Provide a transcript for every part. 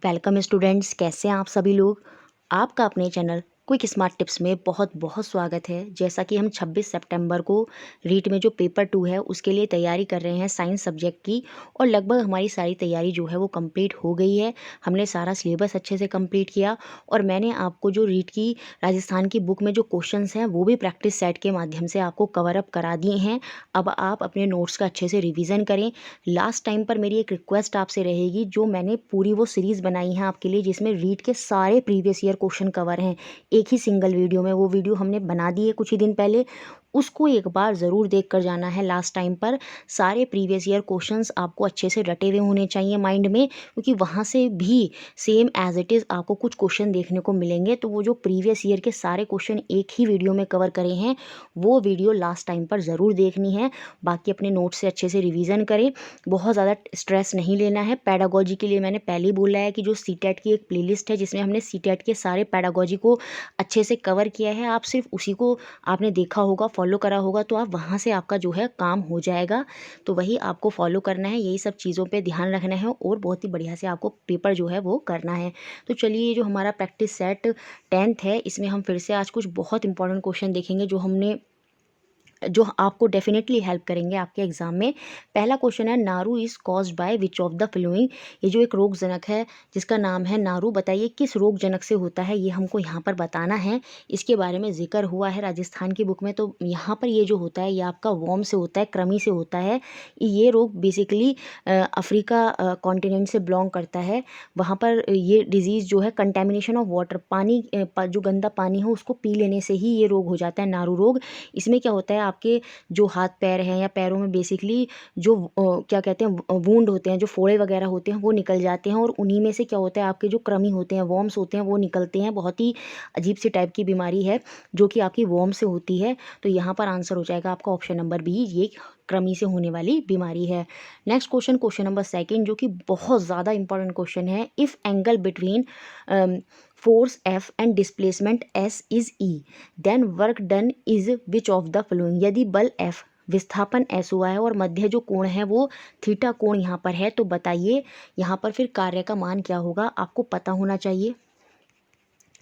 Welcome students, कैसे हैं आप सभी लोग। आपका अपने चैनल क्विक स्मार्ट टिप्स में बहुत बहुत स्वागत है। जैसा कि हम 26 सितंबर को रीट में जो पेपर 2 है उसके लिए तैयारी कर रहे हैं साइंस सब्जेक्ट की, और लगभग हमारी सारी तैयारी जो है वो कंप्लीट हो गई है। हमने सारा सिलेबस अच्छे से कंप्लीट किया, और मैंने आपको जो रीट की राजस्थान की बुक में जो क्वेश्चंस हैं वो भी प्रैक्टिस सेट के माध्यम से आपको कवर अप करा दिए हैं। अब आप अपने नोट्स का अच्छे से रिविज़न करें। लास्ट टाइम पर मेरी एक रिक्वेस्ट आपसे रहेगी, जो मैंने पूरी वो सीरीज़ बनाई है आपके लिए जिसमें रीट के सारे प्रीवियस ईयर क्वेश्चन कवर हैं एक ही सिंगल वीडियो में। वो वीडियो हमने बना दी है कुछ ही दिन पहले, उसको एक बार ज़रूर देख कर जाना है। लास्ट टाइम पर सारे प्रीवियस ईयर क्वेश्चंस आपको अच्छे से रटे हुए होने चाहिए माइंड में, क्योंकि वहाँ से भी सेम एज इट इज़ आपको कुछ क्वेश्चन देखने को मिलेंगे। तो वो जो प्रीवियस ईयर के सारे क्वेश्चन एक ही वीडियो में कवर करे हैं, वो वीडियो लास्ट टाइम पर ज़रूर देखनी है। बाकी अपने नोट्स से अच्छे से रिवीजन करें, बहुत ज़्यादा स्ट्रेस नहीं लेना है। पैडागोजी के लिए मैंने पहले ही बोला है कि जो सीटेट की एक प्लेलिस्ट है जिसमें हमने सीटेट के सारे पैडागोजी को अच्छे से कवर किया है, आप सिर्फ उसी को आपने देखा होगा, फॉलो करा होगा, तो आप वहाँ से आपका जो है काम हो जाएगा। तो वही आपको फॉलो करना है, यही सब चीज़ों पे ध्यान रखना है, और बहुत ही बढ़िया से आपको पेपर जो है वो करना है। तो चलिए, जो हमारा प्रैक्टिस सेट 10th है, इसमें हम फिर से आज कुछ बहुत इंपॉर्टेंट क्वेश्चन देखेंगे जो आपको डेफिनेटली हेल्प करेंगे आपके एग्जाम में। पहला क्वेश्चन है, नारू is caused by which of the following. ये जो एक रोगजनक है जिसका नाम है नारू, बताइए किस रोगजनक से होता है, ये हमको यहाँ पर बताना है। इसके बारे में जिक्र हुआ है राजस्थान की बुक में। तो यहाँ पर ये जो होता है ये आपका वॉर्म से होता है, कृमि से होता है। ये रोग बेसिकली अफ्रीका कॉन्टिनेंट से बिलोंग करता है। वहाँ पर ये डिजीज़ जो है कंटेमिनेशन ऑफ वाटर, पानी जो गंदा पानी हो उसको पी लेने से ही ये रोग हो जाता है, नारू रोग। इसमें क्या होता है, आपके जो हाथ पैर हैं या पैरों में बेसिकली जो क्या कहते हैं वूंड होते हैं, जो फोड़े वगैरह होते हैं वो निकल जाते हैं, और उन्हीं में से क्या होता है, आपके जो कृमि होते हैं, वॉर्म्स होते हैं, वो निकलते हैं। बहुत ही अजीब सी टाइप की बीमारी है जो कि आपकी वॉर्म से होती है। तो यहाँ पर आंसर हो जाएगा आपका ऑप्शन नंबर बी, ये कृमि से होने वाली बीमारी है। Next question, question number second, जो कि बहुत ज़्यादा इंपॉर्टेंट क्वेश्चन है। If angle between force F and displacement S is E, then work done is which of the following. यदि बल F, विस्थापन S हुआ है, और मध्य जो कोण है वो थीटा कोण यहाँ पर है, तो बताइए यहाँ पर फिर कार्य का मान क्या होगा, आपको पता होना चाहिए।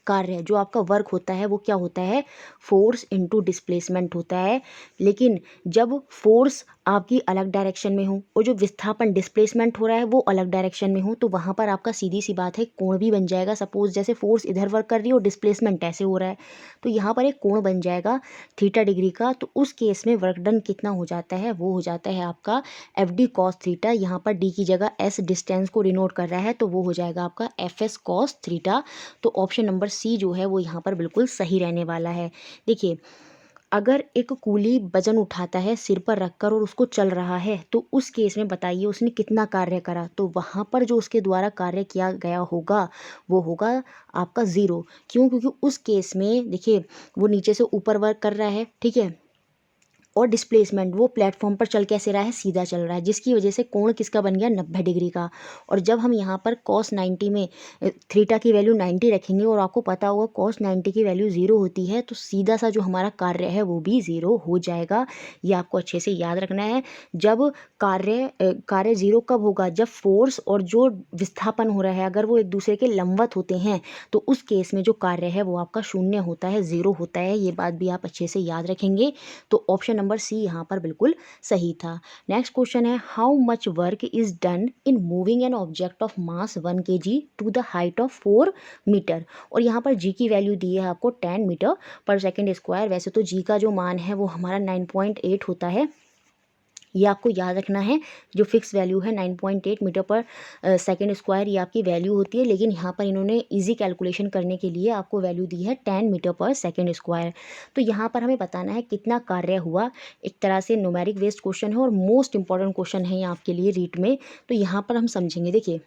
कार्य जो आपका वर्क होता है वो क्या होता है, फोर्स इनटू डिस्प्लेसमेंट होता है। लेकिन जब फोर्स आपकी अलग डायरेक्शन में हो और जो विस्थापन डिस्प्लेसमेंट हो रहा है वो अलग डायरेक्शन में हो, तो वहाँ पर आपका सीधी सी बात है कोण भी बन जाएगा। सपोज जैसे फोर्स इधर वर्क कर रही है और डिस्प्लेसमेंट ऐसे हो रहा है, तो यहाँ पर एक कोण बन जाएगा थीटा डिग्री का। तो उस केस में वर्क डन कितना हो जाता है, वो हो जाता है आपका एफ डी कॉस थीटा। यहाँ पर डी की जगह एस डिस्टेंस को डिनोट कर रहा है, तो वो हो जाएगा आपका एफ एस कॉस थीटा। तो ऑप्शन नंबर सी जो है वो यहाँ पर बिल्कुल सही रहने वाला है। देखिए, अगर एक कूली वजन उठाता है सिर पर रखकर और उसको चल रहा है, तो उस केस में बताइए उसने कितना कार्य करा। तो वहाँ पर जो उसके द्वारा कार्य किया गया होगा वो होगा आपका ज़ीरो। क्यों? क्योंकि उस केस में देखिए, वो नीचे से ऊपर वर्क कर रहा है, ठीक है, और डिस्प्लेसमेंट वो प्लेटफॉर्म पर चल कैसे रहा है, सीधा चल रहा है, जिसकी वजह से कोण किसका बन गया, 90 डिग्री का। और जब हम यहाँ पर cos 90 में थीटा की वैल्यू 90 रखेंगे, और आपको पता होगा cos 90 की वैल्यू 0 होती है, तो सीधा सा जो हमारा कार्य है वो भी 0 हो जाएगा। ये आपको अच्छे से याद रखना है। जब कार्य 0 कब होगा, जब फोर्स और जो विस्थापन हो रहा है अगर वो एक दूसरे के लंबवत होते हैं, तो उस केस में जो कार्य है वो आपका शून्य होता है, 0 होता है। ये बात भी आप अच्छे से याद रखेंगे। तो ऑप्शन नंबर सी यहाँ पर बिल्कुल सही था। नेक्स्ट क्वेश्चन है, how much work is done in moving an object of mass 1 kg to the height of 4 metre. और यहाँ पर जी की वैल्यू दी है आपको 10 मीटर पर सेकेंड स्क्वायर। वैसे तो जी का जो मान है वो हमारा 9.8 होता है, ये आपको याद रखना है। जो फिक्स वैल्यू है 9.8 मीटर पर सेकेंड स्क्वायर, ये आपकी वैल्यू होती है। लेकिन यहाँ पर इन्होंने इजी कैलकुलेशन करने के लिए आपको वैल्यू दी है 10 मीटर पर सेकेंड स्क्वायर। तो यहाँ पर हमें बताना है कितना कार्य हुआ। एक तरह से न्यूमेरिक बेस्ड क्वेश्चन है और मोस्ट इंपॉर्टेंट क्वेश्चन है ये आपके लिए रीट में। तो यहाँ पर हम समझेंगे। देखिए,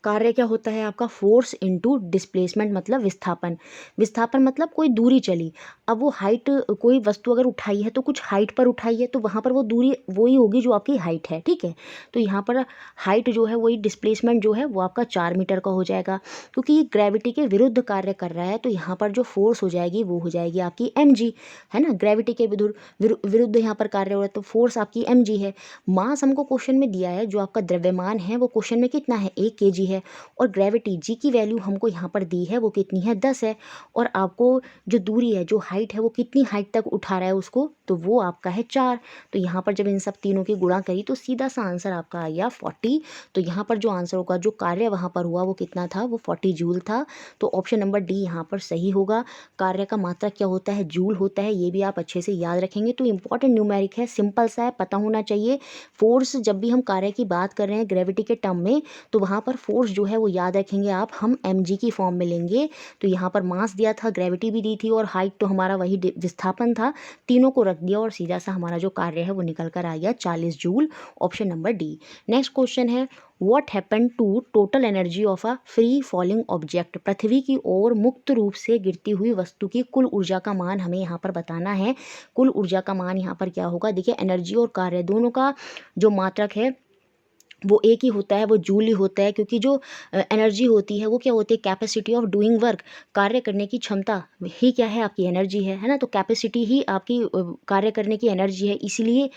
कार्य क्या होता है आपका, फोर्स इनटू डिस्प्लेसमेंट मतलब विस्थापन। विस्थापन मतलब कोई दूरी चली। अब वो हाइट, कोई वस्तु अगर उठाई है तो कुछ हाइट पर उठाई है, तो वहाँ पर वो दूरी वही होगी जो आपकी हाइट है, ठीक है। तो यहाँ पर हाइट जो है वही, डिस्प्लेसमेंट जो है वो आपका 4 मीटर का हो जाएगा। क्योंकि ये ग्रेविटी के विरुद्ध कार्य कर रहा है, तो यहाँ पर जो फोर्स हो जाएगी वो हो जाएगी आपकी mg, है ना। ग्रेविटी के विरुद्ध यहाँ पर कार्य हो रहा है, तो फोर्स आपकी mg है। मास हमको क्वेश्चन में दिया है, जो आपका द्रव्यमान है वो क्वेश्चन में कितना है, 1 kg है। और ग्रेविटी जी की वैल्यू हमको यहाँ पर दी है वो कितनी है 10 है। और आपको जो दूरी है, जो हाइट है, वो कितनी हाइट तक उठा रहा है उसको, तो वो आपका है 4। तो यहाँ पर जब इन सब तीनों की गुणा करी तो सीधा सा आंसर आपका आ गया 40। तो यहाँ पर जो आंसर होगा, जो कार्य वहाँ पर हुआ वो कितना था, वो 40 जूल था। तो ऑप्शन नंबर डी यहाँ पर सही होगा। कार्य का मात्रा क्या होता है, जूल होता है, ये भी आप अच्छे से याद रखेंगे। तो इंपॉर्टेंट न्यूमेरिक है, सिंपल सा है, पता होना चाहिए। फोर्स जब भी हम कार्य की बात कर रहे हैं ग्रेविटी के टर्म में, तो वहाँ पर फोर्स जो है वो याद रखेंगे आप, हम mg की फॉर्म में लेंगे। तो यहाँ पर मास दिया था, ग्रेविटी भी दी थी और हाइट तो हमारा वही विस्थापन था, तीनों को रख दिया और सीधा सा हमारा जो कार्य है वो निकल कर आ गया 40 joule. Option number D. Next question है, what happen to total energy of a free falling object. पृथ्वी की ओर मुक्त रूप से गिरती हुई वस्तु की कुल ऊर्जा का मान हमें यहाँ पर बताना है। कुल ऊर्जा का मान यहाँ पर क्या होगा, देखिए एनर्जी और कार्य दोनों का जो मात्रक है वो एक ही होता है, वो जूल ही होता है। क्योंकि जो एनर्जी होती है वो क्या होती है, कैपेसिटी ऑफ डूइंग वर्क, कार्य करने की क्षमता ही क्या है, आपकी एनर्जी है ना। तो कैपेसिटी ही आपकी कार्य करने की एनर्जी है, इसीलिए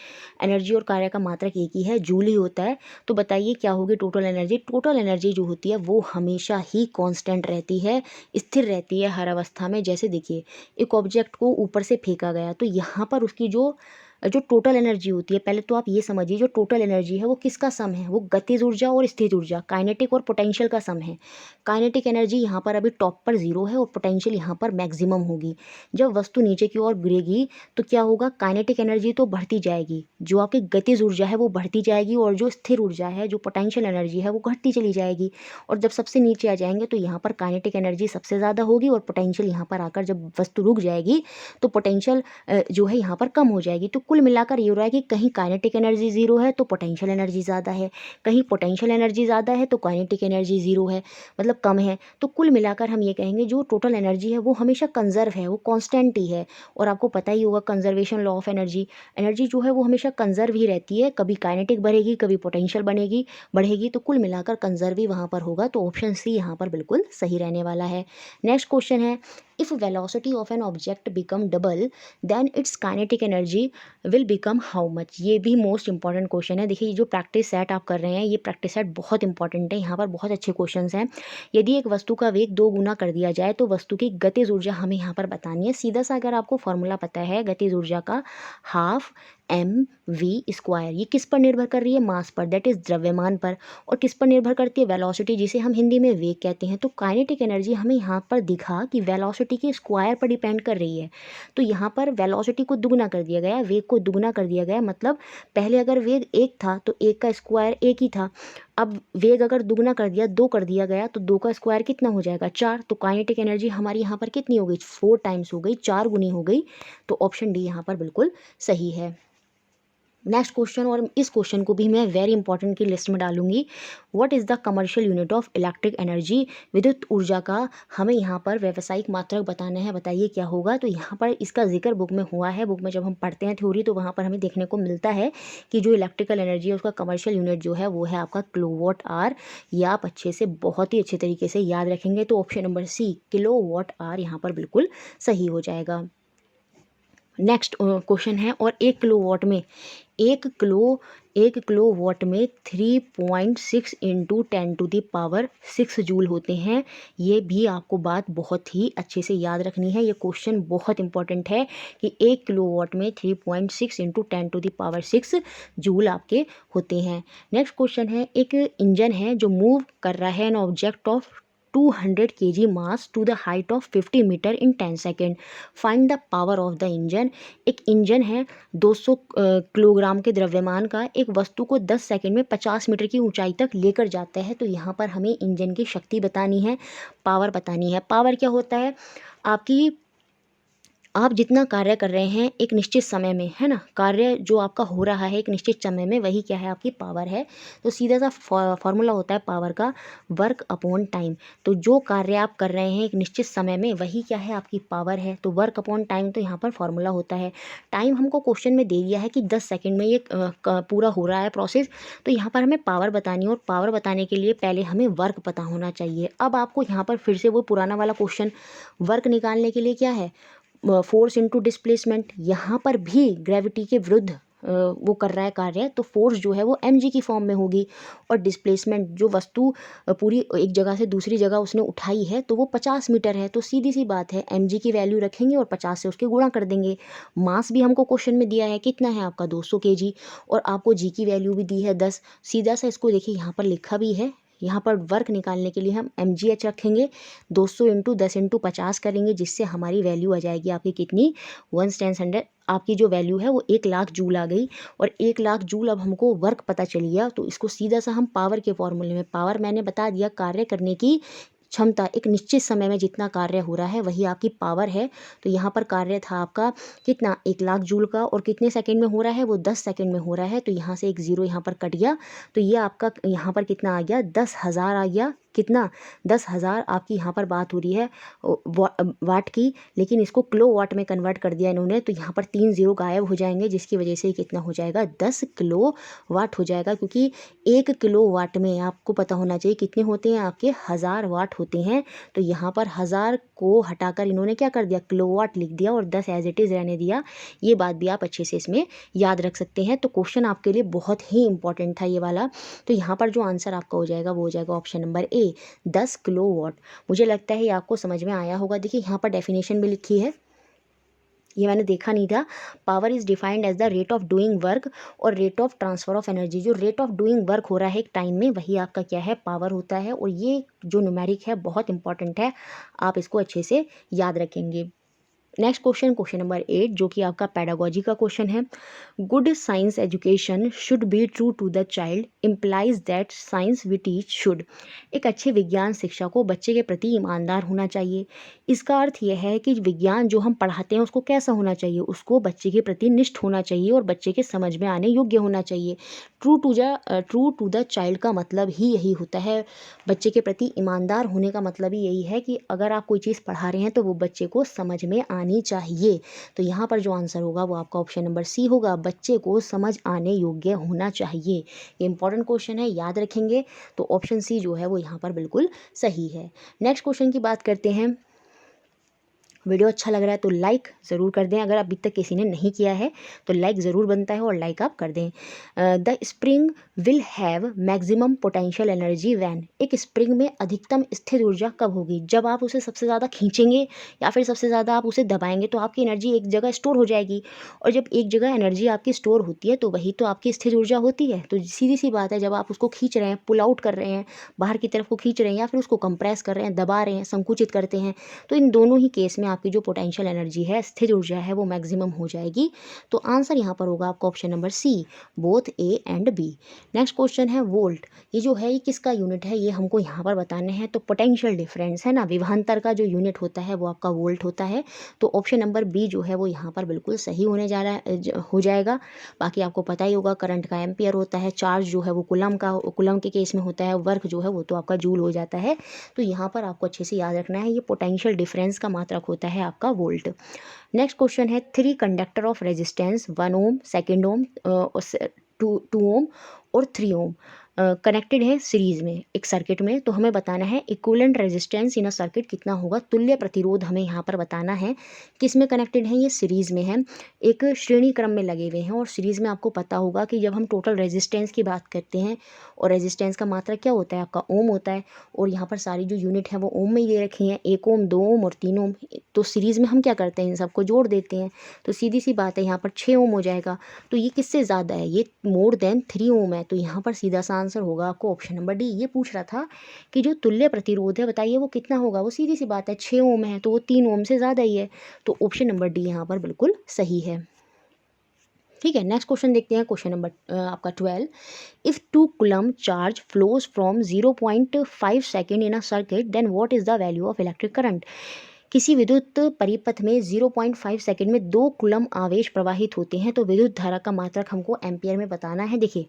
एनर्जी और कार्य का मात्रक एक ही है, जूल ही होता है। तो बताइए क्या होगी टोटल एनर्जी। टोटल एनर्जी जो होती है वो हमेशा ही कांस्टेंट रहती है, स्थिर रहती है हर अवस्था में। जैसे देखिए एक ऑब्जेक्ट को ऊपर से फेंका गया, तो यहाँ पर उसकी जो जो टोटल एनर्जी होती है, पहले तो आप ये समझिए जो टोटल एनर्जी है वो किसका सम है, वो गतिज ऊर्जा और स्थिर ऊर्जा, काइनेटिक और पोटेंशियल का सम है। काइनेटिक एनर्जी यहाँ पर अभी टॉप पर 0 है और पोटेंशियल यहाँ पर मैक्सिमम होगी। जब वस्तु नीचे की ओर गिरेगी तो क्या होगा, काइनेटिक एनर्जी तो बढ़ती जाएगी, जो आपकी गतिज ऊर्जा है वो बढ़ती जाएगी, और जो स्थिर ऊर्जा है, जो पोटेंशियल एनर्जी है, वो घटती चली जाएगी। और जब सबसे नीचे आ जाएंगे तो यहाँ पर काइनेटिक एनर्जी सबसे ज़्यादा होगी और पोटेंशियल यहाँ पर आकर जब वस्तु रुक जाएगी तो पोटेंशियल जो है यहाँ पर कम हो जाएगी। तो कुल मिलाकर ये हो रहा है कि कहीं काइनेटिक एनर्जी 0 है तो पोटेंशियल एनर्जी ज़्यादा है, कहीं पोटेंशियल एनर्जी ज़्यादा है तो काइनेटिक एनर्जी 0 है, मतलब कम है। तो कुल मिलाकर हम ये कहेंगे जो टोटल एनर्जी है वो हमेशा कंजर्व है, वो कांस्टेंट ही है। और आपको पता ही होगा conservation law of energy, energy जो है वो हमेशा कंजर्व ही रहती है, कभी काइनेटिक बढ़ेगी कभी पोटेंशियल बढ़ेगी। तो कुल मिलाकर कंजर्व ही वहाँ पर होगा। तो ऑप्शन सी यहाँ पर बिल्कुल सही रहने वाला है। नेक्स्ट क्वेश्चन है, if velocity of an object become double then its kinetic energy will become how much. ये भी मोस्ट इंपॉर्टेंट क्वेश्चन है। देखिए ये जो प्रैक्टिस सेट आप कर रहे हैं, ये प्रैक्टिस सेट बहुत इंपॉर्टेंट है, यहाँ पर बहुत अच्छे क्वेश्चंस हैं। यदि एक वस्तु का वेग 2 गुना कर दिया जाए तो वस्तु की गतिज ऊर्जा हमें यहाँ पर बतानी है। सीधा सा अगर आपको फॉर्मूला पता है गतिज ऊर्जा का, हाफ mv², ये किस पर निर्भर कर रही है, मास पर, दैट इज द्रव्यमान पर। और किस पर निर्भर करती है, वेलोसिटी, जिसे हम हिंदी में वेग कहते हैं। तो काइनेटिक एनर्जी हमें यहाँ पर दिखा कि वेलोसिटी के स्क्वायर पर डिपेंड कर रही है। तो यहाँ पर वेलोसिटी को दुगना कर दिया गया, वेग को दुगना कर दिया गया, मतलब पहले अगर वेग 1 था तो 1 का स्क्वायर 1 ही था। अब वेग अगर दुगना कर दिया, 2 कर दिया गया, तो 2 का स्क्वायर कितना हो जाएगा, 4। तो काइनेटिक एनर्जी हमारी यहाँ पर कितनी हो गई, 4 टाइम्स हो गई, 4 गुनी हो गई। तो ऑप्शन डी यहाँ पर बिल्कुल सही है। नेक्स्ट क्वेश्चन, और इस क्वेश्चन को भी मैं वेरी इंपॉर्टेंट की लिस्ट में डालूंगी। What is the commercial unit of electric energy. विद्युत ऊर्जा का हमें यहाँ पर व्यावसायिक मात्रक बताना है, बताइए क्या होगा। तो यहाँ पर इसका जिक्र बुक में हुआ है, बुक में जब हम पढ़ते हैं थ्योरी तो वहाँ पर हमें देखने को मिलता है कि जो इलेक्ट्रिकल एनर्जी है उसका कमर्शियल यूनिट जो है वो है आपका किलोवाट आवर। ये आप अच्छे से, बहुत ही अच्छे तरीके से याद रखेंगे। तो option number C kilowatt hour यहाँ पर बिल्कुल सही हो जाएगा। नेक्स्ट क्वेश्चन है, और 1 किलोवाट में 1 किलोवाट में 3.6 इंटू 10⁻⁶ जूल होते हैं। ये भी आपको बात बहुत ही अच्छे से याद रखनी है, ये क्वेश्चन बहुत इंपॉर्टेंट है कि 1 किलोवाट में 3.6 इंटू 10⁻⁶ जूल आपके होते हैं। नेक्स्ट क्वेश्चन है, एक इंजन है जो मूव कर रहा है an object of 200 kg mass to the height of 50 metre in 10 second, find the power of the engine. एक इंजन है 200 किलोग्राम के द्रव्यमान का, एक वस्तु को 10 सेकेंड में 50 मीटर की ऊंचाई तक लेकर जाता है। तो यहाँ पर हमें इंजन की शक्ति बतानी है, पावर बतानी है। पावर क्या होता है, आपकी, आप जितना कार्य कर रहे हैं एक निश्चित समय में, है ना, कार्य जो आपका हो रहा है एक निश्चित समय में, वही क्या है, आपकी पावर है। तो सीधा सा फॉर्मूला होता है पावर का, वर्क अपॉन टाइम। तो जो कार्य आप कर रहे हैं एक निश्चित समय में वही क्या है, आपकी पावर है। तो वर्क अपॉन टाइम तो यहाँ पर फॉर्मूला होता है। टाइम हमको क्वेश्चन में दे दिया है कि 10 सेकेंड में ये पूरा हो रहा है प्रोसेस। तो यहाँ पर हमें पावर बतानी है, और पावर बताने के लिए पहले हमें वर्क पता होना चाहिए। अब आपको यहाँ पर फिर से वो पुराना वाला क्वेश्चन, वर्क निकालने के लिए क्या है, फोर्स इनटू डिस्प्लेसमेंट। यहाँ पर भी ग्रेविटी के विरुद्ध वो कर रहा है कार्य, तो फोर्स जो है वो mg की फॉर्म में होगी। और डिस्प्लेसमेंट, जो वस्तु पूरी एक जगह से दूसरी जगह उसने उठाई है, तो वो 50 मीटर है। तो सीधी सी बात है, mg की वैल्यू रखेंगे और 50 से उसके गुणा कर देंगे। मास भी हमको क्वेश्चन में दिया है, कितना है आपका 200 kg, और आपको g की वैल्यू भी दी है 10। सीधा सा इसको देखिए, यहाँ पर लिखा भी है। यहाँ पर वर्क निकालने के लिए हम mgh रखेंगे, 200 × 10 × 50 करेंगे, जिससे हमारी वैल्यू आ जाएगी आपकी कितनी, 1/100। आपकी जो वैल्यू है वो 1,00,000 जूल आ गई। और 1,00,000 जूल अब हमको वर्क पता चल गया, तो इसको सीधा सा हम पावर के फॉर्मूले में, पावर मैंने बता दिया कार्य करने की क्षमता, एक निश्चित समय में जितना कार्य हो रहा है वही आपकी पावर है। तो यहाँ पर कार्य था आपका कितना, 1,00,000 जूल का, और कितने सेकंड में हो रहा है, वो 10 सेकंड में हो रहा है। तो यहाँ से एक ज़ीरो यहाँ पर कट गया, तो ये आपका यहाँ पर कितना आ गया, 10,000 आ गया। कितना, 10,000 आपकी यहाँ पर बात हो रही है वाट की, लेकिन इसको किलो वाट में कन्वर्ट कर दिया इन्होंने, तो यहाँ पर 3 ज़ीरो गायब हो जाएंगे, जिसकी वजह से कितना हो जाएगा, 10 किलो वाट हो जाएगा। क्योंकि 1 किलो वाट में आपको पता होना चाहिए कितने होते हैं, आपके 1000 वाट होते हैं। तो यहाँ पर 1000 को हटाकर इन्होंने क्या कर दिया, किलो वाट लिख दिया, और 10 एज इट इज़ रहने दिया। ये बात भी आप अच्छे से इसमें याद रख सकते हैं। तो क्वेश्चन आपके लिए बहुत ही इंपॉर्टेंट था ये वाला। तो यहाँ पर जो आंसर आपका हो जाएगा वो हो जाएगा option number A, 10 kilowatt. मुझे लगता है ये आपको समझ में आया होगा। देखिए यहाँ पर डेफिनेशन भी लिखी है, ये मैंने देखा नहीं था। Power is defined as the rate of doing work और rate of transfer of energy. जो रेट ऑफ डूइंग वर्क हो रहा है एक टाइम में, वही आपका क्या है, पावर होता है। और ये जो न्यूमेरिक है बहुत इंपॉर्टेंट है, आप इसको अच्छे से याद रखेंगे। नेक्स्ट क्वेश्चन नंबर 8, जो कि आपका पेडागोजी का क्वेश्चन है। Good science education should be true to the child implies that science we teach should. एक अच्छे विज्ञान शिक्षा को बच्चे के प्रति ईमानदार होना चाहिए। इसका अर्थ यह है कि विज्ञान जो हम पढ़ाते हैं उसको कैसा होना चाहिए, उसको बच्चे के प्रति निष्ठ होना चाहिए और बच्चे के समझ में आने योग्य होना चाहिए। ट्रू टू द चाइल्ड का मतलब ही यही होता है। बच्चे के प्रति ईमानदार होने का मतलब ही यही है कि अगर आप कोई चीज़ पढ़ा रहे हैं तो वो बच्चे को समझ में आनी चाहिए। तो यहाँ पर जो आंसर होगा वो आपका ऑप्शन नंबर सी होगा, बच्चे को समझ आने योग्य होना चाहिए। ये इंपॉर्टेंट क्वेश्चन है, याद रखेंगे। तो ऑप्शन सी जो है वो यहाँ पर बिल्कुल सही है। नेक्स्ट क्वेश्चन की बात करते हैं। वीडियो अच्छा लग रहा है तो लाइक ज़रूर कर दें। अगर अभी तक किसी ने नहीं किया है तो लाइक ज़रूर बनता है, और लाइक आप कर दें। The spring will have maximum potential energy when. एक स्प्रिंग में अधिकतम स्थिर ऊर्जा कब होगी, जब आप उसे सबसे ज़्यादा खींचेंगे या फिर सबसे ज़्यादा आप उसे दबाएंगे, तो आपकी एनर्जी एक जगह स्टोर हो जाएगी। और जब एक जगह एनर्जी आपकी स्टोर होती है तो वही तो आपकी स्थिर ऊर्जा होती है। तो सीधी सी बात है, जब आप उसको खींच रहे हैं, पुल आउट कर रहे हैं, बाहर की तरफ को खींच रहे हैं, या फिर उसको कंप्रेस कर रहे हैं, दबा रहे हैं, संकुचित करते हैं, तो इन दोनों ही केस में आपकी जो पोटेंशियल एनर्जी है, स्थिर ऊर्जा है, वो मैक्सिमम हो जाएगी। तो आंसर यहाँ पर होगा आपका option number C, both A and B. Next question है वोल्ट। ये जो है ये किसका यूनिट है, ये हमको यहाँ पर बताने हैं। तो पोटेंशियल डिफरेंस है ना, विभवांतर का जो यूनिट होता है वो आपका वोल्ट होता है। तो ऑप्शन नंबर बी जो है वो यहाँ पर बिल्कुल सही होने जा रहा है, हो जाएगा। बाकी आपको पता ही होगा, करंट का एम्पियर होता है, चार्ज जो है वो कुलम के केस में होता है, वर्क जो है वो तो आपका जूल हो जाता है। तो यहाँ पर आपको अच्छे से याद रखना है, ये पोटेंशियल डिफरेंस का मात्रक होता है आपका वोल्ट। नेक्स्ट क्वेश्चन है 3 कंडक्टर ऑफ रेजिस्टेंस 1 ओम, 2 ओम, 2 ओम और 3 ओम कनेक्टेड है सीरीज में एक सर्किट में। तो हमें बताना है equivalent resistance in a circuit कितना होगा, तुल्य प्रतिरोध हमें यहाँ पर बताना है। किस में कनेक्टेड है, ये सीरीज में है, एक श्रेणी क्रम में लगे हुए हैं। और सीरीज में आपको पता होगा कि जब हम टोटल रेजिस्टेंस की बात करते हैं, और रेजिस्टेंस का मात्रा क्या होता है आपका ओम होता है, और यहाँ पर सारी जो यूनिट है वो ओम में ही दे रखी हैं, 1 ओम, 2 ओम और 3 ओम। तो सीरीज में हम क्या करते हैं, इन सबको जोड़ देते हैं। तो सीधी सी बात है, यहाँ पर 6 ओम हो जाएगा। तो ये किससे ज़्यादा है, ये मोर देन 3 ओम है। तो यहाँ पर सीधा सा आंसर होगा आपको ऑप्शन नंबर डी। ये पूछ रहा था कि जो तुल्य प्रतिरोध है बताइए वो कितना होगा, वो सीधी सी बात है 6 ओम है, तो वो 3 ओम से ज़्यादा ही है। तो ऑप्शन नंबर डी यहाँ पर बिल्कुल सही है। ठीक है, नेक्स्ट क्वेश्चन देखते हैं। क्वेश्चन नंबर आपका 12। If 2 coulomb charge flows from 0.5 second in a circuit then what is the value of electric current. किसी विद्युत परिपथ में 0.5 सेकेंड में 2 कूलम आवेश प्रवाहित होते हैं, तो विद्युत धारा का मात्रक हमको एम्पियर में बताना है। देखिए,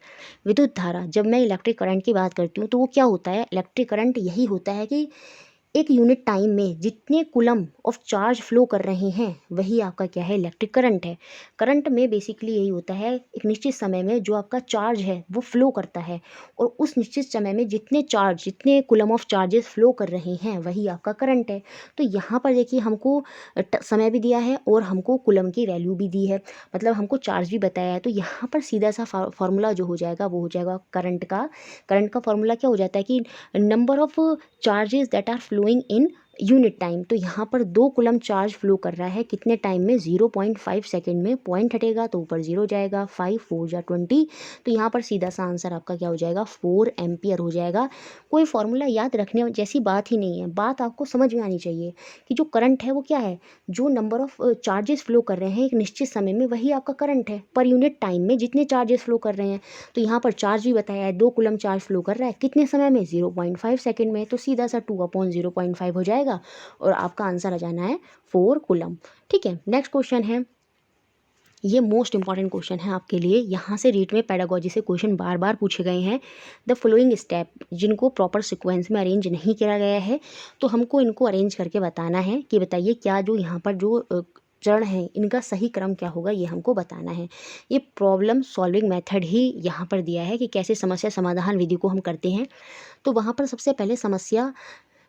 विद्युत धारा, जब मैं इलेक्ट्रिक करंट की बात करती हूँ तो वो क्या होता है, इलेक्ट्रिक करंट यही होता है कि एक यूनिट टाइम में जितने कूलम ऑफ चार्ज फ्लो कर रहे हैं वही आपका क्या है, इलेक्ट्रिक करंट है। करंट में बेसिकली यही होता है, एक निश्चित समय में जो आपका चार्ज है वो फ्लो करता है, और उस निश्चित समय में जितने कूलम ऑफ चार्जेस फ्लो कर रहे हैं वही आपका करंट है। तो यहाँ पर देखिए हमको समय भी दिया है और हमको कूलम की वैल्यू भी दी है, मतलब हमको चार्ज भी बताया है। तो यहाँ पर सीधा सा फार्मूला जो हो जाएगा वो हो जाएगा करंट का फार्मूला क्या हो जाता है कि number of charges that are flowing in unit time. तो यहाँ पर 2 कूलम चार्ज फ्लो कर रहा है कितने टाइम में, 0.5 सेकेंड में। पॉइंट हटेगा तो ऊपर 0 जाएगा, 5 4 जा 20। तो यहाँ पर सीधा सा आंसर आपका क्या हो जाएगा, 4 एम्पियर हो जाएगा। कोई फॉर्मूला याद रखने जैसी बात ही नहीं है, बात आपको समझ में आनी चाहिए कि जो करंट है वो क्या है, जो नंबर ऑफ चार्जेस फ्लो कर रहे हैं एक निश्चित समय में वही आपका करंट है, पर यूनिट टाइम में जितने चार्जेस फ्लो कर रहे हैं। तो यहाँ पर चार्ज भी बताया है, 2 कूलम चार्ज फ्लो कर रहा है कितने समय में, 0.5 सेकेंड में। तो सीधा सा 2/0.5 हो जाएगा और आपका आंसर आ जाना है 4 कूलम। ठीक है, नेक्स्ट क्वेश्चन है, ये मोस्ट इंपॉर्टेंट क्वेश्चन है आपके लिए। यहाँ से रीट में पेडागोजी से क्वेश्चन बार बार पूछे गए हैं। द फॉलोइंग स्टेप, जिनको प्रॉपर सीक्वेंस में अरेंज नहीं किया गया है तो हमको इनको अरेंज करके बताना है कि बताइए क्या जो यहाँ पर जो चरण है इनका सही क्रम क्या होगा, ये हमको बताना है। ये प्रॉब्लम सॉल्विंग मेथड ही यहाँ पर दिया है कि कैसे समस्या समाधान विधि को हम करते हैं। तो वहाँ पर सबसे पहले समस्या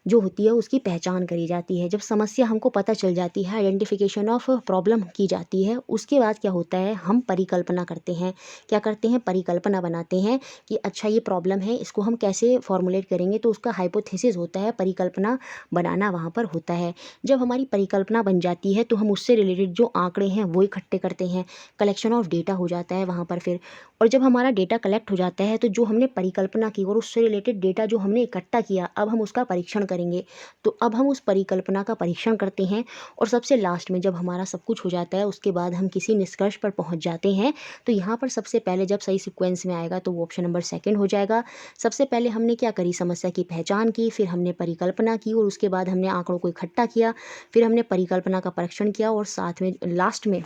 जो होती है उसकी पहचान करी जाती है। जब समस्या हमको पता चल जाती है, आइडेंटिफिकेशन ऑफ प्रॉब्लम की जाती है, उसके बाद क्या होता है, हम परिकल्पना करते हैं। क्या करते हैं, परिकल्पना बनाते हैं कि अच्छा ये प्रॉब्लम है, इसको हम कैसे फॉर्मुलेट करेंगे। तो उसका हाइपोथेसिस होता है, परिकल्पना बनाना वहाँ पर होता है। जब हमारी परिकल्पना बन जाती है तो हम उससे रिलेटेड जो आंकड़े हैं वो इकट्ठे करते हैं, कलेक्शन ऑफ डेटा हो जाता है वहाँ पर फिर। और जब हमारा डेटा कलेक्ट हो जाता है तो जो हमने परिकल्पना की और उससे रिलेटेड डेटा जो हमने इकट्ठा किया, अब हम उसका परीक्षण करेंगे। तो अब हम उस परिकल्पना का परीक्षण करते हैं और सबसे लास्ट में जब हमारा सब कुछ हो जाता है उसके बाद हम किसी निष्कर्ष पर पहुंच जाते हैं। तो यहाँ पर सबसे पहले जब सही सीक्वेंस में आएगा तो वो ऑप्शन नंबर सेकंड हो जाएगा। सबसे पहले हमने क्या करी, समस्या की पहचान की, फिर हमने परिकल्पना की और उसके बाद हमने आंकड़ों को इकट्ठा किया, फिर हमने परिकल्पना का परीक्षण किया और साथ में लास्ट में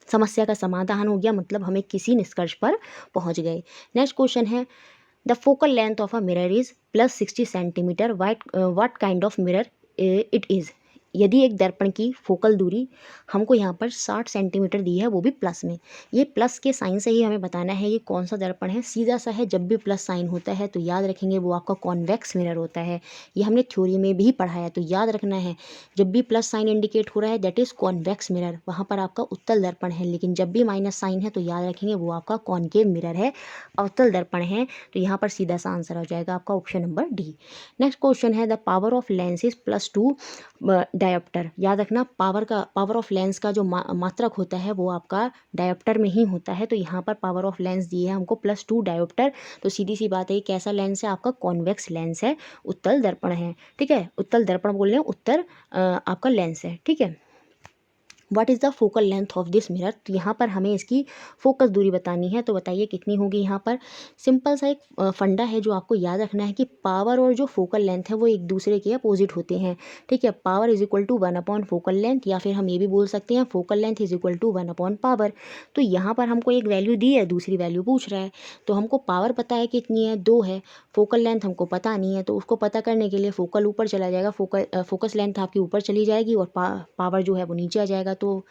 समस्या का समाधान हो गया, मतलब हमें किसी निष्कर्ष पर पहुंच गए। नेक्स्ट क्वेश्चन है, the focal length of a mirror is +60 centimetre, what kind of mirror it is. यदि एक दर्पण की फोकल दूरी हमको यहाँ पर 60 सेंटीमीटर दी है, वो भी प्लस में। ये प्लस के साइन से ही हमें बताना है ये कौन सा दर्पण है। सीधा सा है, जब भी प्लस साइन होता है तो याद रखेंगे वो आपका कॉन्वेक्स मिरर होता है। ये हमने थ्योरी में भी पढ़ा है, तो याद रखना है जब भी प्लस साइन इंडिकेट हो रहा है दैट इज़ कॉन्वेक्स मिरर, वहाँ पर आपका उत्तल दर्पण है। लेकिन जब भी माइनस साइन है तो याद रखेंगे वो आपका कॉनकेव मिरर है, अवतल दर्पण है। तो यहाँ पर सीधा सा आंसर हो जाएगा आपका option number D. Next question है, the power of lens is +2 dioptre. याद रखना पावर ऑफ लेंस का जो मात्रक होता है वो आपका डायोप्टर में ही होता है। तो यहाँ पर पावर ऑफ लेंस दी है हमको +2 डायोप्टर। तो सीधी सी बात है, कैसा लेंस है, आपका कॉन्वेक्स लेंस है, उत्तल दर्पण है। ठीक है, उत्तल दर्पण बोल रहे हैं, उत्तर आपका लेंस है। ठीक है, what is the focal length of this mirror. तो यहाँ पर हमें इसकी फोकस दूरी बतानी है, तो बताइए कितनी होगी। यहाँ पर सिंपल सा एक फंडा है जो आपको याद रखना है कि पावर और जो फोकल लेंथ है वो एक दूसरे के अपोजिट होते हैं। ठीक है, power is equal to 1 focal length, या फिर हम ये भी बोल सकते हैं focal length is equal to 1 power. तो यहाँ पर हमको एक वैल्यू दी है, दूसरी वैल्यू पूछ रहा है, तो हमको पावर पता है कितनी है, 2 है। फोकल लेंथ हमको पता नहीं है, तो उसको पता करने के लिए फोकल ऊपर चला जाएगा, फोकस लेंथ आपकी ऊपर चली जाएगी और पावर जो है वो नीचे आ जाएगा। तो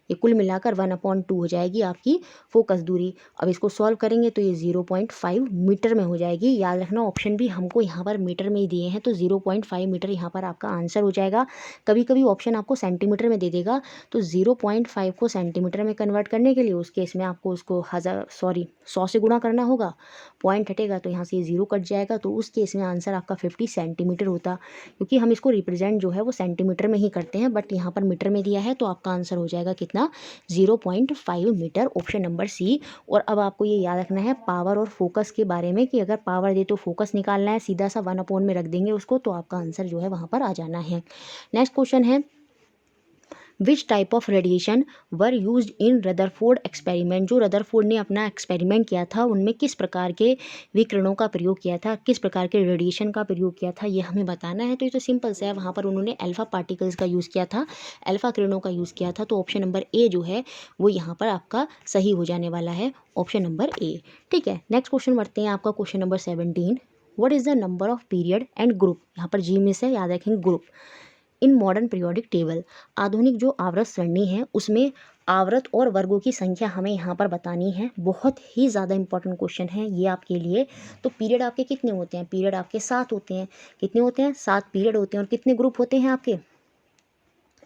ये कुल मिलाकर 1/2 हो जाएगी आपकी फोकस दूरी। अब इसको सॉल्व करेंगे तो ये 0.5 मीटर में हो जाएगी। याद रखना ऑप्शन भी हमको यहाँ पर मीटर में ही दिए हैं, तो 0.5 मीटर यहाँ पर आपका आंसर हो जाएगा। कभी कभी ऑप्शन आपको सेंटीमीटर में दे देगा, तो 0.5 को सेंटीमीटर में कन्वर्ट करने के लिए उस केस में आपको उसको 100 से गुणा करना होगा। पॉइंट हटेगा तो यहाँ से 0 कट जाएगा, तो उस केस में आंसर आपका 50 सेंटीमीटर होता, क्योंकि हम इसको रिप्रेजेंट जो है वो सेंटीमीटर में ही करते हैं, बट यहाँ पर मीटर में दिया है। तो आपका आंसर हो जाएगा कितना, 0.5 मीटर, ऑप्शन नंबर सी। और अब आपको ये याद रखना है पावर और फोकस के बारे में कि अगर पावर दे तो फोकस निकालना है, सीधा सा 1 में रख देंगे उसको, तो आपका आंसर जो है वहाँ पर आ जाना है। नेक्स्ट क्वेश्चन है, which type of radiation were used in Rutherford experiment. जो रदरफोर्ड ने अपना एक्सपेरिमेंट किया था उनमें किस प्रकार के विकिरणों का प्रयोग किया था, किस प्रकार के रेडिएशन का प्रयोग किया था, ये हमें बताना है। तो ये तो सिंपल सा है, वहाँ पर उन्होंने अल्फा पार्टिकल्स का यूज़ किया था, अल्फा किरणों का यूज़ किया था। तो ऑप्शन नंबर ए जो है वो यहाँ पर आपका सही हो जाने वाला है, ऑप्शन नंबर ए। ठीक है, नेक्स्ट क्वेश्चन बढ़ते हैं आपका question number 17। What is the number of period and group, यहाँ पर जी में से याद रखेंगे group in modern periodic table, आधुनिक जो आवर्त सरणी है उसमें आवर्त और वर्गों की संख्या हमें यहाँ पर बतानी है। बहुत ही ज़्यादा इंपॉर्टेंट क्वेश्चन है ये आपके लिए। तो पीरियड आपके कितने होते हैं, पीरियड आपके 7 होते हैं। कितने होते हैं, 7 पीरियड होते हैं। और कितने ग्रुप होते हैं आपके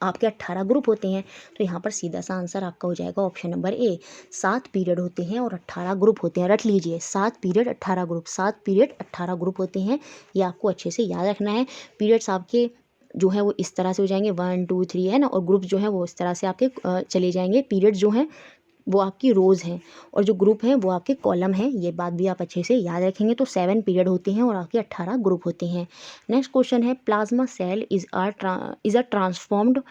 18 ग्रुप होते हैं। तो यहाँ पर सीधा सा आंसर आपका हो जाएगा ऑप्शन नंबर ए, 7 पीरियड होते हैं और 18 ग्रुप होते हैं। रख लीजिए 7 पीरियड 18 ग्रुप, 7 पीरियड 18 ग्रुप होते हैं। ये आपको अच्छे से याद रखना है। पीरियड्स आपके जो है वो इस तरह से हो जाएंगे 1 2 3 है ना, और ग्रुप जो है वो इस तरह से आपके चले जाएंगे। पीरियड जो हैं वो आपकी रोज़ हैं और जो ग्रुप हैं वो आपके कॉलम हैं। ये बात भी आप अच्छे से याद रखेंगे। तो 7 पीरियड होते हैं और आपके 18 ग्रुप होते हैं। नेक्स्ट क्वेश्चन है, plasma cell is a transformed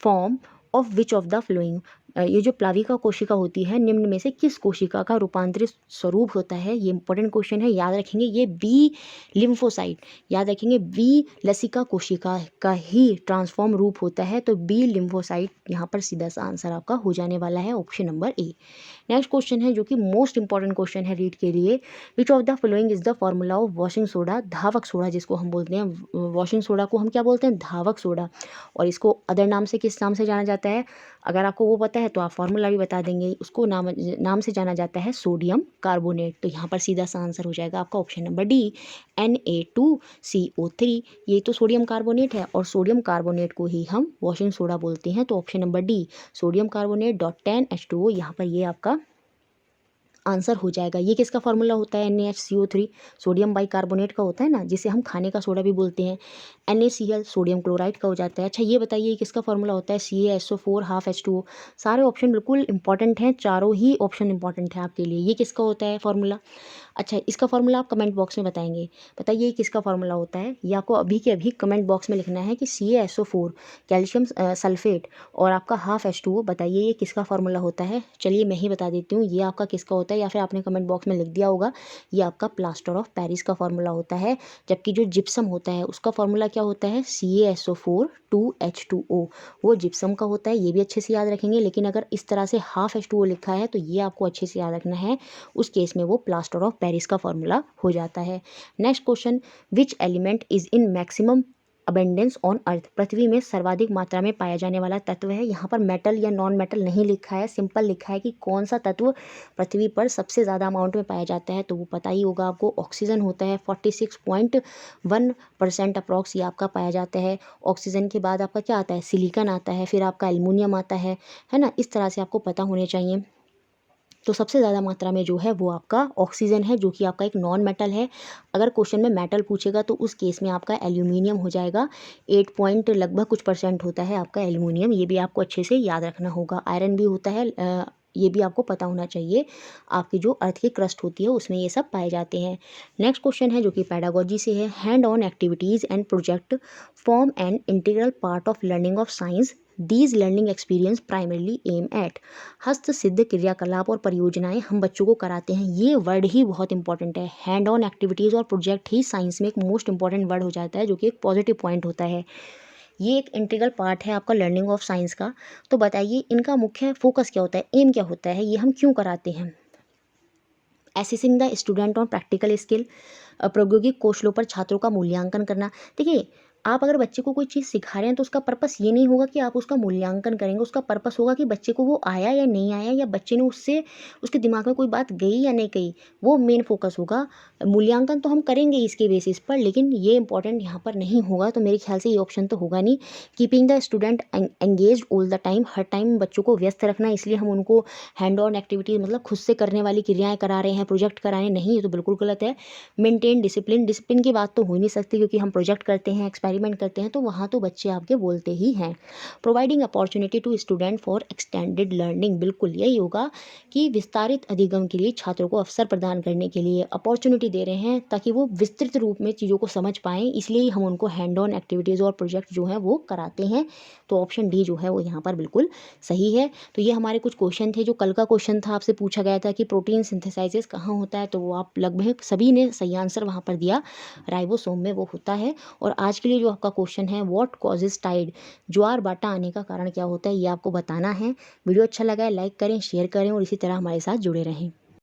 form of which of the following, ये जो प्लाविका कोशिका होती है निम्न में से किस कोशिका का रूपांतरित स्वरूप होता है। ये इंपॉर्टेंट क्वेश्चन है, याद रखेंगे। ये बी लिम्फोसाइट, याद रखेंगे बी लसिका कोशिका का ही ट्रांसफॉर्म रूप होता है। तो बी लिम्फोसाइट यहाँ पर सीधा सा आंसर आपका हो जाने वाला है ऑप्शन नंबर ए। नेक्स्ट क्वेश्चन है जो कि मोस्ट इंपॉर्टेंट क्वेश्चन है रीड के लिए, विच of the following is the formula of washing soda, धावक सोडा जिसको हम बोलते हैं। वॉशिंग सोडा को हम क्या बोलते हैं, धावक सोडा। और इसको अदर नाम से किस नाम से जाना जाता है, अगर आपको वो पता है तो आप फार्मूला भी बता देंगे। उसको नाम से जाना जाता है सोडियम कार्बोनेट। तो यहाँ पर सीधा सा आंसर हो जाएगा आपका ऑप्शन नंबर डी, Na2CO3। ये तो सोडियम कार्बोनेट है और सोडियम कार्बोनेट को ही हम वॉशिंग सोडा बोलते हैं। तो option number D, sodium carbonate .10H2O यहाँ पर ये आपका आंसर हो जाएगा। ये किसका फार्मूला होता है, NaHCO3 सोडियम बाइकार्बोनेट का होता है ना, जिसे हम खाने का सोडा भी बोलते हैं। NaCl सोडियम क्लोराइड का हो जाता है। अच्छा ये बताइए किसका फार्मूला होता है, CaSO4 हाफ H2O। सारे ऑप्शन बिल्कुल इंपॉर्टेंट हैं, चारों ही ऑप्शन इंपॉर्टेंट है आपके लिए। ये किसका होता है फार्मूला, अच्छा इसका फार्मूला आप कमेंट बॉक्स में बताएंगे। बताइए किसका फार्मूला होता है, ये आपको अभी के अभी कमेंट बॉक्स में लिखना है कि CaSO4 कैल्शियम सल्फेट और आपका हाफ H2O, बताइए ये किसका फार्मूला होता है। चलिए मैं ही बता देती हूँ ये आपका किसका होता है, या फिर आपने कमेंट बॉक्स में लिख दिया होगा। ये आपका प्लास्टर ऑफ पेरिस का फार्मूला होता है। जबकि जो जिप्सम होता है उसका फार्मूला क्या होता है, CaSO4 2H2O, वो जिप्सम का होता है। ये भी अच्छे से याद रखेंगे। लेकिन अगर इस तरह से हाफ H2O लिखा है तो ये आपको अच्छे से याद रखना है, उस केस में वो प्लास्टर ऑफ पेरिस का फॉर्मूला हो जाता है। Next question, which element is in maximum abundance on earth, पृथ्वी में सर्वाधिक मात्रा में पाया जाने वाला तत्व है। यहाँ पर मेटल या नॉन मेटल नहीं लिखा है, सिंपल लिखा है कि कौन सा तत्व पृथ्वी पर सबसे ज़्यादा अमाउंट में पाया जाता है। तो वो पता ही होगा आपको, ऑक्सीजन होता है 46.1% अप्रॉक्स ये आपका पाया जाता है। ऑक्सीजन के बाद आपका क्या आता है, सिलिकॉन आता है, फिर आपका एल्युमिनियम आता है ना। इस तरह से आपको पता होने चाहिए। तो सबसे ज़्यादा मात्रा में जो है वो आपका ऑक्सीजन है, जो कि आपका एक नॉन मेटल है। अगर क्वेश्चन में मेटल पूछेगा तो उस केस में आपका एल्यूमिनियम हो जाएगा। 8 पॉइंट लगभग कुछ % होता है आपका एल्यूमिनियम, ये भी आपको अच्छे से याद रखना होगा। आयरन भी होता है, ये भी आपको पता होना चाहिए। आपकी जो अर्थ की क्रस्ट होती है उसमें ये सब पाए जाते हैं। नेक्स्ट क्वेश्चन है जो कि पेडागोजी से है, hand on activities and project form an integral part of learning of science, these learning experience primarily aim at, हस्त सिद्ध क्रियाकलाप और परियोजनाएं हम बच्चों को कराते हैं। ये वर्ड ही बहुत इंपॉर्टेंट है, हैंड ऑन एक्टिविटीज़ और प्रोजेक्ट ही साइंस में एक मोस्ट इंपॉर्टेंट वर्ड हो जाता है, जो कि एक पॉजिटिव पॉइंट होता है। ये एक इंटीग्रल पार्ट है आपका लर्निंग ऑफ साइंस का। तो बताइए इनका मुख्य फोकस क्या होता है, एम क्या होता है, ये हम क्यों कराते हैं। Assessing the student on practical skill, प्रौद्योगिक कौशलों पर छात्रों का मूल्यांकन करना। देखिए आप अगर बच्चे को कोई चीज़ सिखा रहे हैं तो उसका पर्पस ये नहीं होगा कि आप उसका मूल्यांकन करेंगे, उसका पर्पस होगा कि बच्चे को वो आया या नहीं आया, या बच्चे ने उससे उसके दिमाग में कोई बात गई या नहीं गई, वो मेन फोकस होगा। मूल्यांकन तो हम करेंगे इसके बेसिस पर, लेकिन ये इंपॉर्टेंट यहाँ पर नहीं होगा। तो मेरे ख्याल से ये ऑप्शन तो होगा नहीं। Keeping the student engage all the time, her time बच्चों को व्यस्त रखना, इसलिए हम उनको हैंड ऑन एक्टिविटीज मतलब खुद से करने वाली क्रियाएं करा रहे हैं, प्रोजेक्ट करा रहे हैं, नहीं ये तो बिल्कुल गलत है। मेंटेन डिसिप्लिन, डिसिप्लिन की बात तो हो नहीं सकती क्योंकि हम प्रोजेक्ट करते हैं, एक्सपेरिमेंट करते हैं, तो वहाँ तो बच्चे आपके बोलते ही हैं। Providing opportunity to student for extended learning, बिल्कुल यही होगा कि विस्तारित अधिगम के लिए छात्रों को अवसर प्रदान करने के लिए अपॉर्चुनिटी दे रहे हैं ताकि वो विस्तृत रूप में चीज़ों को समझ पाएँ, इसलिए हम उनको हैंड ऑन एक्टिविटीज़ और प्रोजेक्ट जो है वो कराते हैं। तो ऑप्शन डी जो है वो यहाँ पर बिल्कुल सही है। तो ये हमारे कुछ क्वेश्चन थे। जो कल का क्वेश्चन था आपसे पूछा गया था कि प्रोटीन सिंथेसाइजेस कहाँ होता है, तो वो आप लगभग सभी ने सही आंसर वहाँ पर दिया, राइबोसोम में वो होता है। और आज के लिए जो आपका क्वेश्चन है, व्हाट कॉजेज टाइड, ज्वार बाटा आने का कारण क्या होता है, ये आपको बताना है। वीडियो अच्छा लगा है लाइक करें, शेयर करें और इसी तरह हमारे साथ जुड़े रहें।